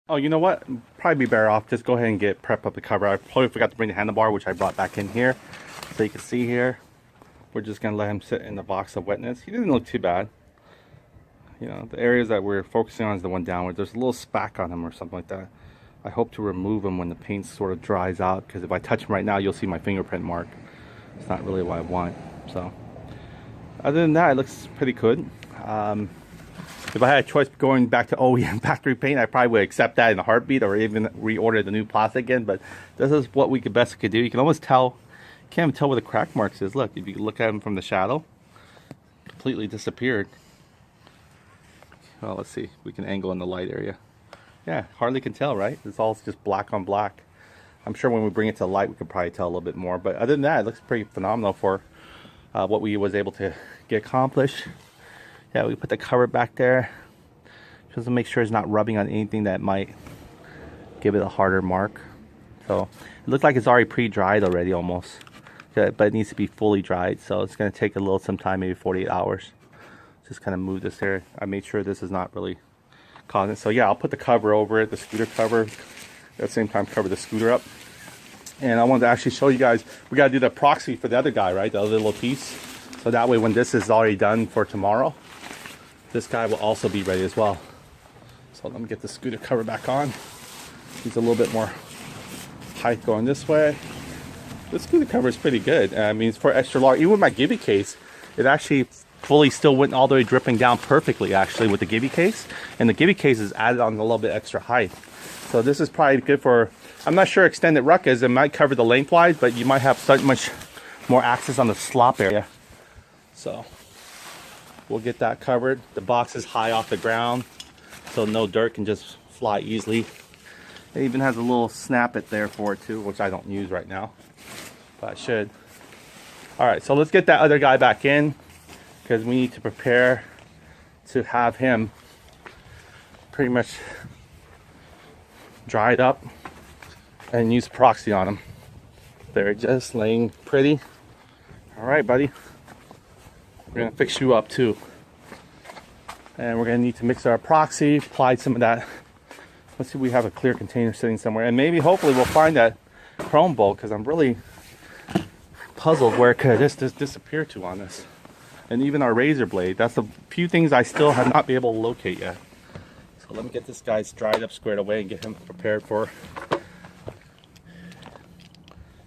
Oh, you know what? Probably be better off just go ahead and prep up the cover. I probably forgot to bring the handlebar, which I brought back in here. So you can see here, we're just gonna let him sit in the box of wetness. He didn't look too bad. You know, the areas that we're focusing on is the one downward. There's a little spack on him or something like that. I hope to remove him when the paint sort of dries out, because if I touch him right now, you'll see my fingerprint mark. It's not really what I want. So other than that, it looks pretty good. If I had a choice going back to OEM factory paint, I probably would accept that in a heartbeat, or even reorder the new plastic again. But this is what we could do. You can almost tell, can't even tell where the crack marks is. Look, if you look at them from the shadow, completely disappeared. Well, let's see, we can angle in the light area. Yeah, hardly can tell, right? It's all just black on black. I'm sure when we bring it to light, we could probably tell a little bit more. But other than that, it looks pretty phenomenal for what we was able to get accomplished. Yeah, we put the cover back there just to make sure it's not rubbing on anything that might give it a harder mark. So it looks like it's already pre-dried already almost, but it needs to be fully dried. So it's going to take some time, maybe 48 hours. Just kind of move this here. I made sure this is not really causing it. So yeah, I'll put the cover over it, the scooter cover. At the same time, cover the scooter up. And I wanted to actually show you guys, we got to do the proxy for the other guy, right? The other little piece. So that way when this is already done for tomorrow, this guy will also be ready as well. So let me get the scooter cover back on. Needs a little bit more height going this way. The scooter cover is pretty good. I mean, it's for extra large. Even with my Gibby case, it actually fully still went all the way dripping down perfectly actually with the Gibby case. And the Gibby case is added on a little bit extra height. So this is probably good for, I'm not sure extended ruckus. It might cover the lengthwise, but you might have so much more access on the slop area. So we'll get that covered. The box is high off the ground, so no dirt can just fly easily. It even has a little snap it there for it too, which I don't use right now, but I should. All right, so let's get that other guy back in, because we need to prepare to have him pretty much dried up and use proxy on him. They're just laying pretty. All right, buddy. We're gonna fix you up too. And we're gonna need to mix our epoxy, apply some of that. Let's see if we have a clear container sitting somewhere. And maybe, hopefully, we'll find that chrome bolt, because I'm really puzzled where it could just disappear to on this. And even our razor blade. That's a few things I still have not been able to locate yet. So let me get this guy's dried up, squared away, and get him prepared for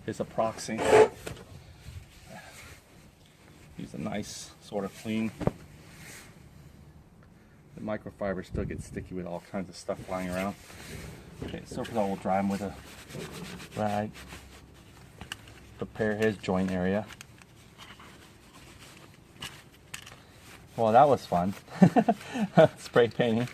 his epoxy. Use a nice sort of clean. The microfiber still gets sticky with all kinds of stuff flying around. Okay, so for that we'll dry him with a rag. Prepare his joint area. Well, that was fun. Spray painting.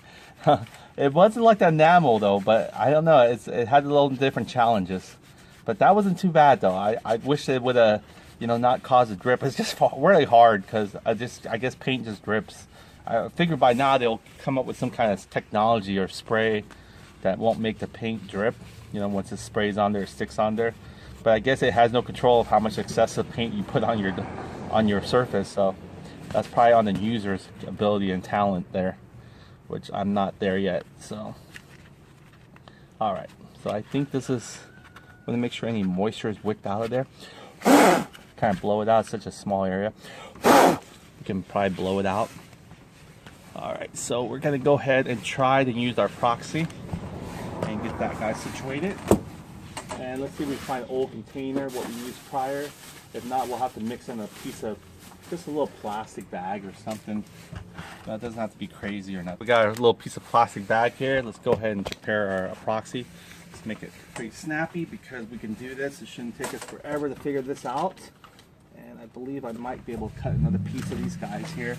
It wasn't like the enamel though, but I don't know. It had a little different challenges. But that wasn't too bad though. I wish it would have, you know, not cause a drip. It's just really hard because I guess paint just drips. I figure by now they'll come up with some kind of technology or spray that won't make the paint drip, you know, once it sprays on there, sticks on there. But I guess it has no control of how much excessive paint you put on your surface. So that's probably on the user's ability and talent there, which I'm not there yet. So all right, so I think this is, I'm gonna make sure any moisture is wicked out of there. Kind of blow it out. It's such a small area. You can probably blow it out. All right, so we're gonna go ahead and try to use our proxy and get that guy situated. And let's see if we can find an old container, what we used prior. If not, we'll have to mix in a piece of, just a little plastic bag or something. That doesn't have to be crazy or not. We got a little piece of plastic bag here. Let's go ahead and prepare our epoxy. Let's make it pretty snappy because we can do this. It shouldn't take us forever to figure this out. And I believe I might be able to cut another piece of these guys here.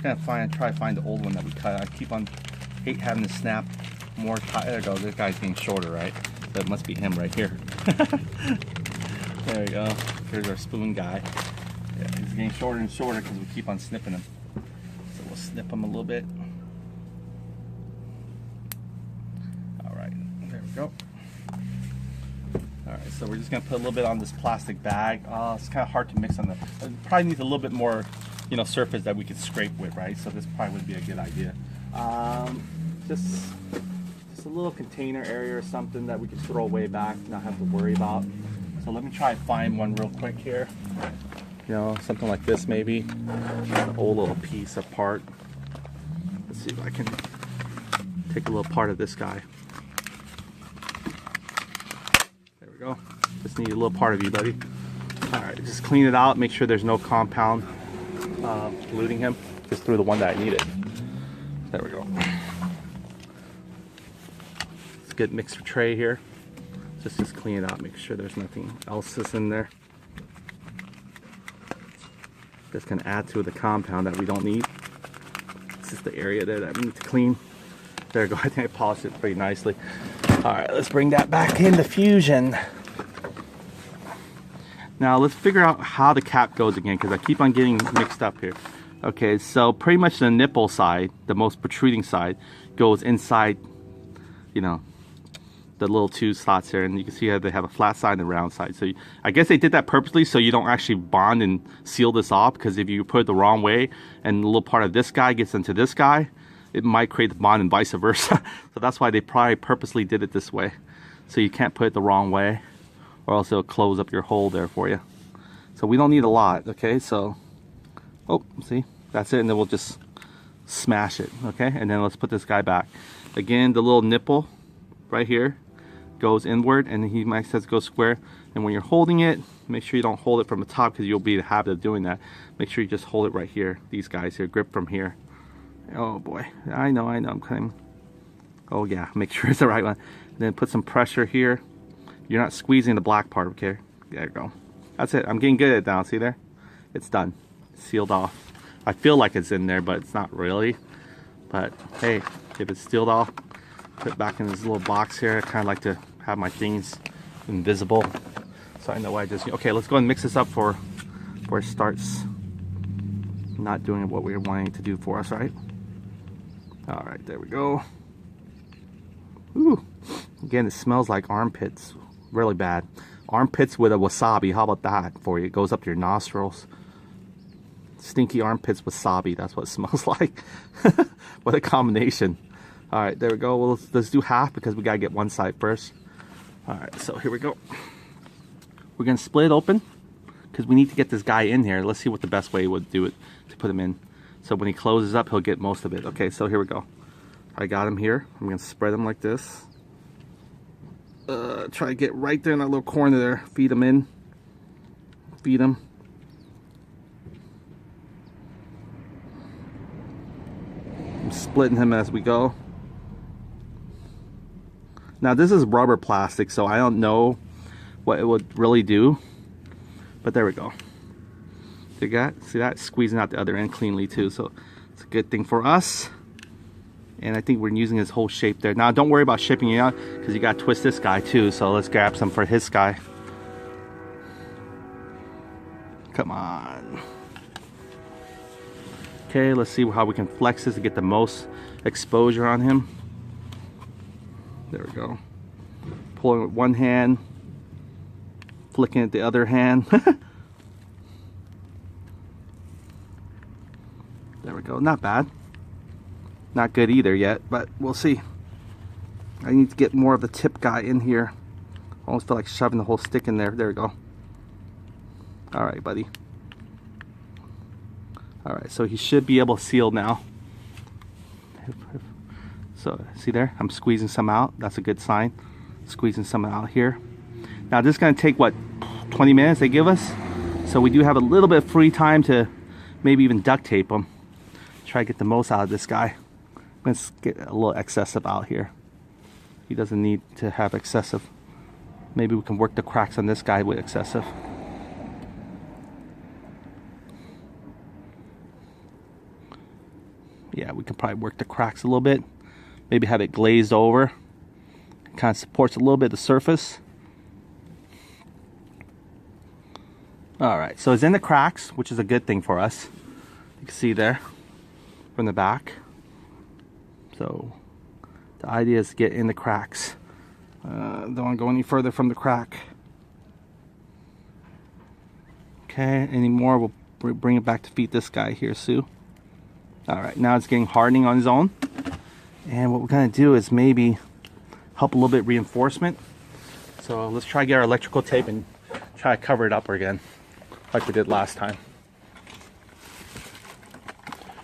I'm gonna try to find the old one that we cut. I keep on hate having to snap more tight. There we go. This guy's getting shorter, right? So it must be him right here. There we go. Here's our spoon guy. Yeah, he's getting shorter and shorter because we keep on snipping him. So we'll snip him a little bit. All right, there we go. All right, so we're just gonna put a little bit on this plastic bag. It's kind of hard to mix on the. It probably needs a little bit more, you know, surface that we could scrape with, right? So this probably would be a good idea. Just just a little container area or something that we can throw way back, not have to worry about. So let me try and find one real quick here. You know, something like this maybe. An old little piece of part. Let's see if I can take a little part of this guy. There we go. Just need a little part of you, buddy. Alright, just clean it out. Make sure there's no compound polluting him. Just threw the one that I needed. There we go. It's a good mixer tray here. Just clean it out. Make sure there's nothing else that's in there. That's going to add to the compound that we don't need. This is the area there that we need to clean. There we go. I think I polished it pretty nicely. Alright, let's bring that back into Fusion. Now let's figure out how the cap goes again, because I keep on getting mixed up here. Okay, so pretty much the nipple side, the most protruding side, goes inside, you know, the little two slots here, and you can see how they have a flat side and a round side. So I guess they did that purposely so you don't actually bond and seal this off, because if you put it the wrong way and a little part of this guy gets into this guy, it might create the bond and vice versa. So that's why they probably purposely did it this way, so you can't put it the wrong way, or else it'll close up your hole there for you. So we don't need a lot. Okay, so see, that's it, and then we'll just smash it. Okay, and then let's put this guy back again. The little nipple right here goes inward, and he might says go square, and when you're holding it, make sure you don't hold it from the top, because you'll be in the habit of doing that. Make sure you just hold it right here, these guys here, grip from here. Oh boy, I know I'm cutting. Oh yeah, make sure it's the right one. Then put some pressure here. You're not squeezing the black part. Okay, there you go. That's it. I'm getting good at it now. See there? It's done. It's sealed off. I feel like it's in there, but it's not really. But hey, if it's sealed off, put it back in this little box here. I kind of like to have my things invisible, so I know what I just. Okay, let's go and mix this up for it starts not doing what we're wanting to do for us, right? All right, there we go. Ooh, again, it smells like armpits, really bad. Armpits with a wasabi. How about that for you? It goes up to your nostrils. Stinky armpits wasabi. That's what it smells like. What a combination. All right, there we go. Well, let's do half, because we gotta get one side first. All right, so here we go. We're gonna split it open, because we need to get this guy in here. Let's see what the best way would do it to put him in. So when he closes up, he'll get most of it. Okay, so here we go. I got him here. I'm gonna spread him like this. Try to get right there in that little corner there. Feed him in. Feed him. I'm splitting him as we go. Now this is rubber plastic, so I don't know what it would really do. But there we go. See that? Squeezing out the other end cleanly too, so it's a good thing for us. And I think we're using his whole shape there. Now don't worry about shipping it out, because you gotta twist this guy too, so let's grab some for his guy. Come on. Okay, let's see how we can flex this to get the most exposure on him. There we go. Pulling with one hand, flicking at the other hand. There we go, not bad. Not good either yet, but we'll see. I need to get more of the tip guy in here. I almost feel like shoving the whole stick in there. There we go. All right, buddy. All right, so he should be able to seal now. So see there, I'm squeezing some out. That's a good sign. Squeezing some out here. Now this is gonna take what, 20 minutes they give us? So we do have a little bit of free time to maybe even duct tape him. Try to get the most out of this guy. Let's get a little excessive out here. He doesn't need to have excessive. Maybe we can work the cracks on this guy with excessive. Yeah, we can probably work the cracks a little bit. Maybe have it glazed over. Kind of supports a little bit of the surface. All right, so it's in the cracks, which is a good thing for us. You can see there from the back. So the idea is to get in the cracks. Don't want to go any further from the crack. Okay, any more, we'll bring it back to feed this guy here, Sue. All right, now it's getting hardening on his own. And what we're gonna do is maybe help a little bit reinforcement. So let's try to get our electrical tape and try to cover it up again like we did last time.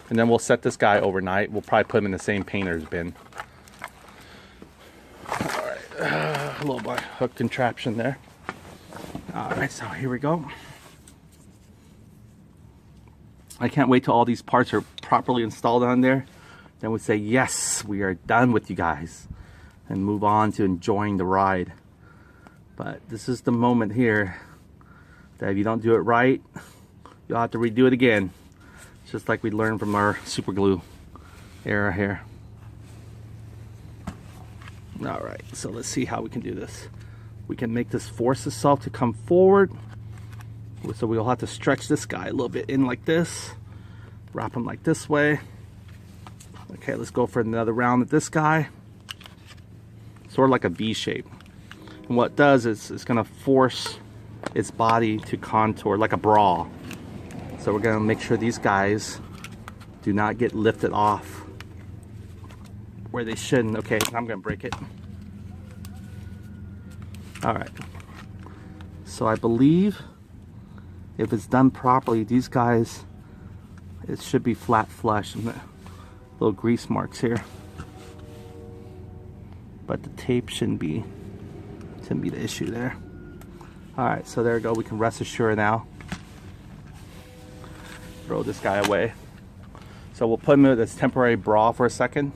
And then we'll set this guy overnight. We'll probably put him in the same painter's bin. Alright, a little bit hook contraption there. Alright, so here we go. I can't wait till all these parts are properly installed on there. Then we say, yes, we are done with you guys. And move on to enjoying the ride. But this is the moment here that if you don't do it right, you'll have to redo it again. Just like we learned from our super glue era here. Alright, so let's see how we can do this. We can make this force itself to come forward. So we'll have to stretch this guy a little bit in like this. Wrap him like this way. Okay, let's go for another round with this guy. Sort of like a V shape. And what it does is it's going to force its body to contour like a bra. So we're going to make sure these guys do not get lifted off where they shouldn't. Okay, I'm going to break it. Alright. So I believe if it's done properly, these guys, it should be flat flush. And little grease marks here. But the tape shouldn't be the issue there. Alright, so there we go. We can rest assured now. Throw this guy away. So we'll put him in this temporary bra for a second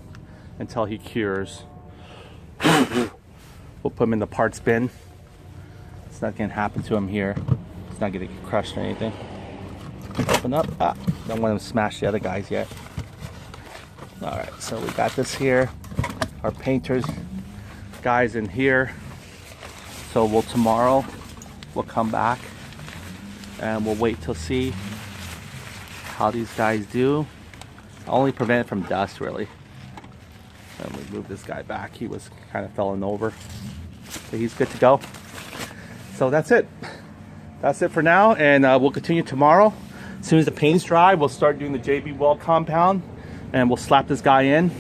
until he cures. We'll put him in the parts bin. It's not going to happen to him here. It's not going to get crushed or anything. Open up. Don't want him to smash the other guys yet. Alright, so we got this here. Our painters guys in here. So tomorrow we'll come back and we'll wait till see how these guys do. Only prevent it from dust really. And we move this guy back. He was kind of falling over. So he's good to go. So that's it. That's it for now, and we'll continue tomorrow. As soon as the paint's dry, we'll start doing the JB Weld compound and we'll slap this guy in.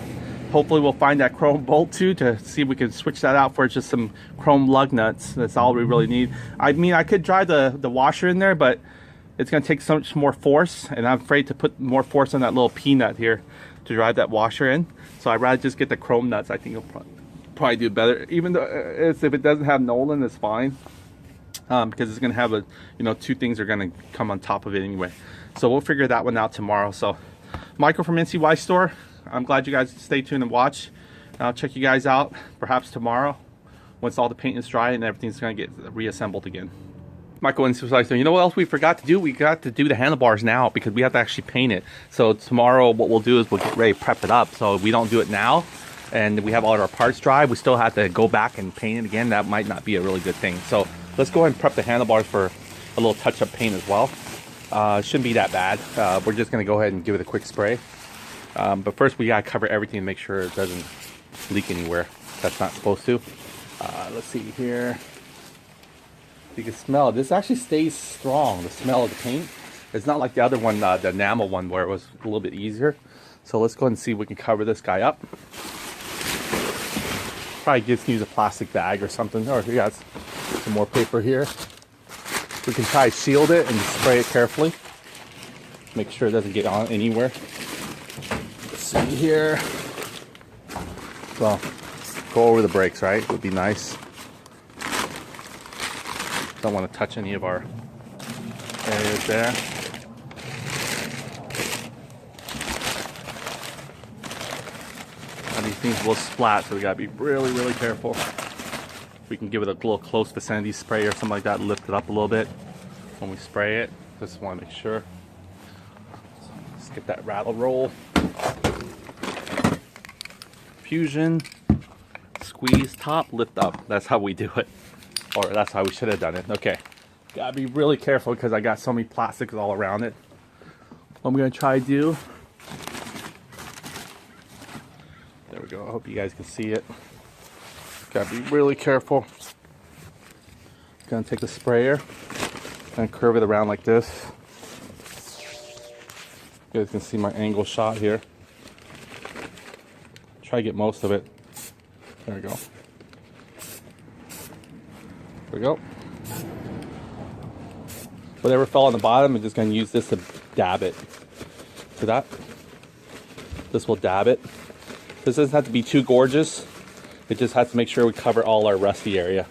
Hopefully we'll find that chrome bolt too to see if we can switch that out for just some chrome lug nuts. That's all we really need. I mean, I could drive the washer in there, but it's going to take so much more force, and I'm afraid to put more force on that little peanut here to drive that washer in. So I'd rather just get the chrome nuts. I think it'll probably do better. Even though if it doesn't have Nolan, it's fine. Because it's going to have two things are going to come on top of it anyway. So we'll figure that one out tomorrow. So Michael from NCY Store, I'm glad you guys stay tuned and watch. I'll check you guys out perhaps tomorrow once all the paint is dry and everything's going to get reassembled again. Michael and NCY Store, you know what else we forgot to do? We got to do the handlebars now because we have to actually paint it. So tomorrow what we'll do is we'll get ready to prep it up. So if we don't do it now and we have all our parts dry, we still have to go back and paint it again. That might not be a really good thing. So let's go ahead and prep the handlebars for a little touch-up paint as well. It shouldn't be that bad. We're just going to go ahead and give it a quick spray. But first we got to cover everything and make sure it doesn't leak anywhere. That's not supposed to. Let's see here. You can smell it. This actually stays strong, the smell of the paint. It's not like the other one, the enamel one, where it was a little bit easier. So let's go ahead and see if we can cover this guy up. Probably just use a plastic bag or something. Or we got some more paper here. We can try to shield it and spray it carefully. Make sure it doesn't get on anywhere. Let's see here. Well, go over the brakes, right? Would be nice. Don't want to touch any of our areas there. And these things will splat, so we gotta be really, really careful. We can give it a little close vicinity spray or something like that, lift it up a little bit when we spray it. Just want to make sure. So let's get that rattle roll. Fusion, squeeze top, lift up. That's how we do it. Or that's how we should have done it. Okay. Gotta be really careful because I got so many plastics all around it. What I'm gonna try to do. There we go. I hope you guys can see it. Gotta be really careful. Gonna take the sprayer and curve it around like this. You guys can see my angle shot here. Try to get most of it. There we go. There we go. Whatever fell on the bottom, I'm just going to use this to dab it. See that? This will dab it. This doesn't have to be too gorgeous. It just has to make sure we cover all our rusty area.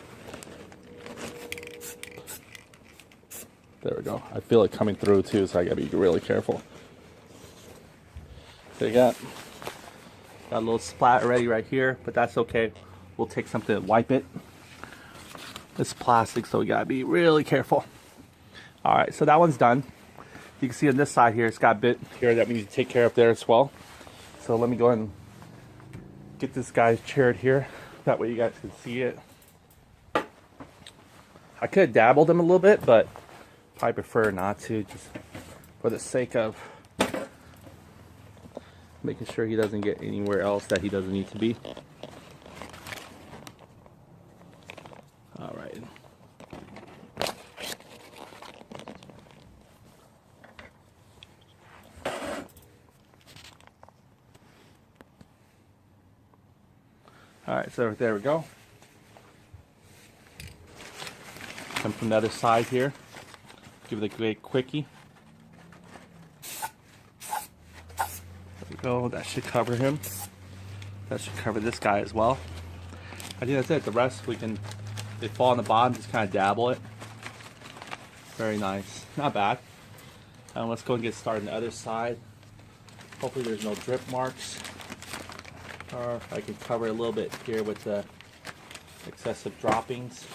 There we go. I feel it coming through too, so I gotta be really careful. So you got a little splat already right here, but that's okay. We'll take something to wipe it. It's plastic, so we gotta be really careful. All right, so that one's done. You can see on this side here, it's got a bit here that we need to take care of there as well. So let me go ahead and get this guy chaired here. That way you guys can see it. I could have dabbled him a little bit, but I prefer not to, just for the sake of making sure he doesn't get anywhere else that he doesn't need to be. All right. All right, so there we go. Come from the other side here. Give it a great quickie. There we go. That should cover him. That should cover this guy as well. I think that's it. The rest we can, they fall on the bottom, just kind of dabble it. Very nice. Not bad. Let's go and get started on the other side. Hopefully there's no drip marks. Or I can cover a little bit here with the excessive droppings.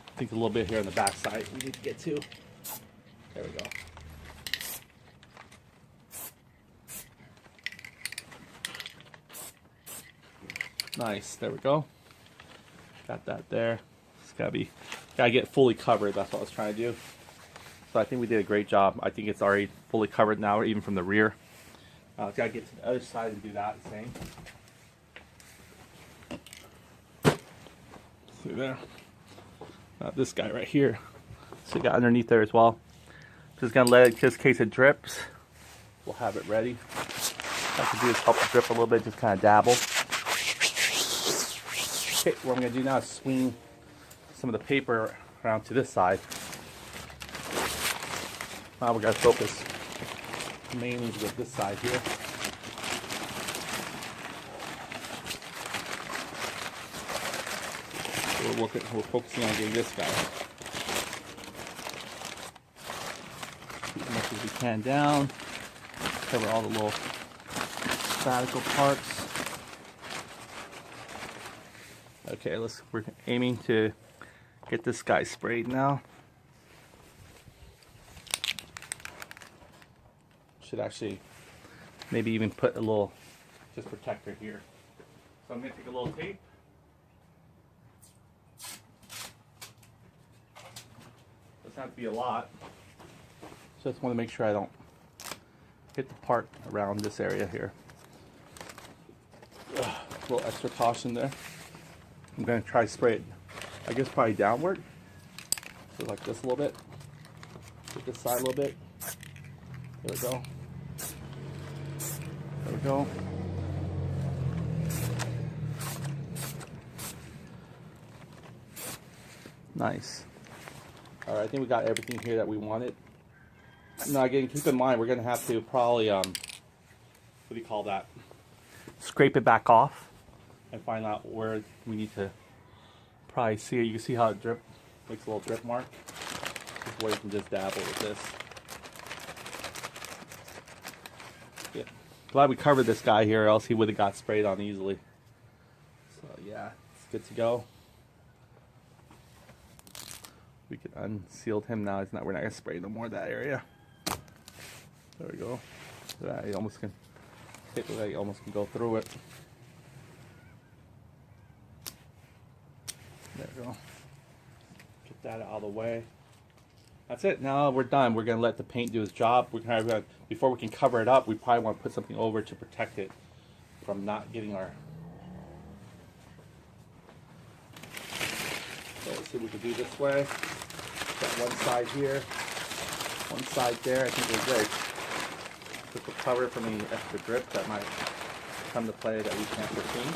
I think a little bit here on the back side we need to get to. There we go. Nice, there we go. Got that there. It's gotta get fully covered. That's what I was trying to do. So I think we did a great job. I think it's already fully covered now, even from the rear. Gotta get to the other side and do that same. See there? This guy right here. So you got underneath there as well. Just gonna let it, just in case it drips, we'll have it ready. All I can do is help it drip a little bit, just kind of dabble. Okay, what I'm gonna do now is swing some of the paper around to this side. Now we gotta focus mainly with this side here. So we're focusing on getting this guy as much as we can down. Cover all the little radical parts. Okay, we're aiming to get this guy sprayed now. Should actually maybe even put a little just protector here. So I'm going to take a little tape. Doesn't have to be a lot. Just want to make sure I don't hit the part around this area here. A little extra caution there. I'm going to try to spray it, I guess probably downward. So like this a little bit. Hit this side a little bit. There we go. There we go. Nice. All right, I think we got everything here that we wanted. Now again, keep in mind we're going to have to probably, what do you call that? Scrape it back off and find out where we need to probably see it. You can see how it makes a little drip mark. This way you can just dabble with this. Yeah. Glad we covered this guy here, or else he would have got sprayed on easily. So yeah, it's good to go. We can unseal him now. We're not gonna spray no more of that area. There we go. You almost can hit it, you almost can go through it. There we go. Get that out of the way. That's it. Now we're done. We're gonna let the paint do its job. Before we can cover it up, we probably want to put something over to protect it from not getting our. So let's see what we can do this way. Got one side here, one side there. I think we're good. This will cover from any extra drip that might come to play that we can't foresee.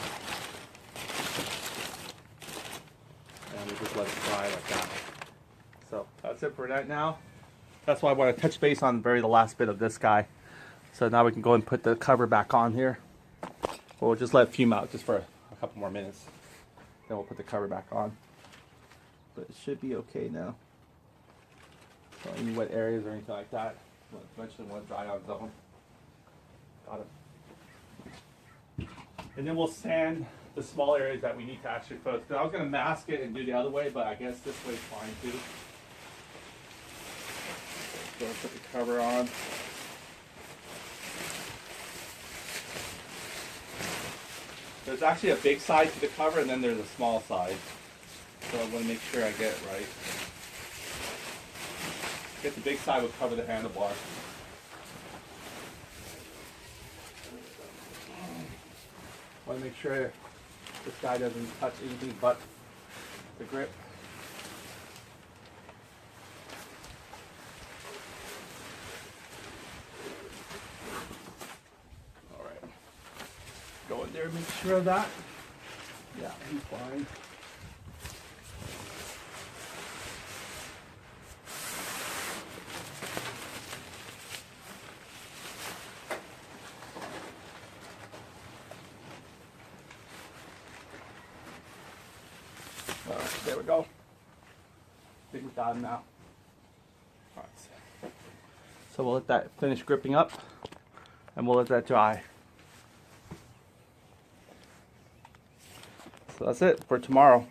And and we just let it dry like that. So that's it for that now. That's why I want to touch base on the last bit of this guy. So now we can go and put the cover back on here. We'll just let it fume out just for a couple more minutes. Then we'll put the cover back on. But it should be okay now. So any wet areas or anything like that, we'll eventually want to dry on its own. Got it. And then we'll sand the small areas that we need to actually focus. I was going to mask it and do the other way, but I guess this way is fine too. Go and put the cover on. There's actually a big side to the cover and then there's a small side. So I want to make sure I get it right. Get the big side will cover the handlebar. Want to make sure this guy doesn't touch anything but the grip. Go in there and make sure of that. Yeah, he's fine. All right, there we go. I think we got him now. All right. So we'll let that finish gripping up and we'll let that dry. So that's it for tomorrow.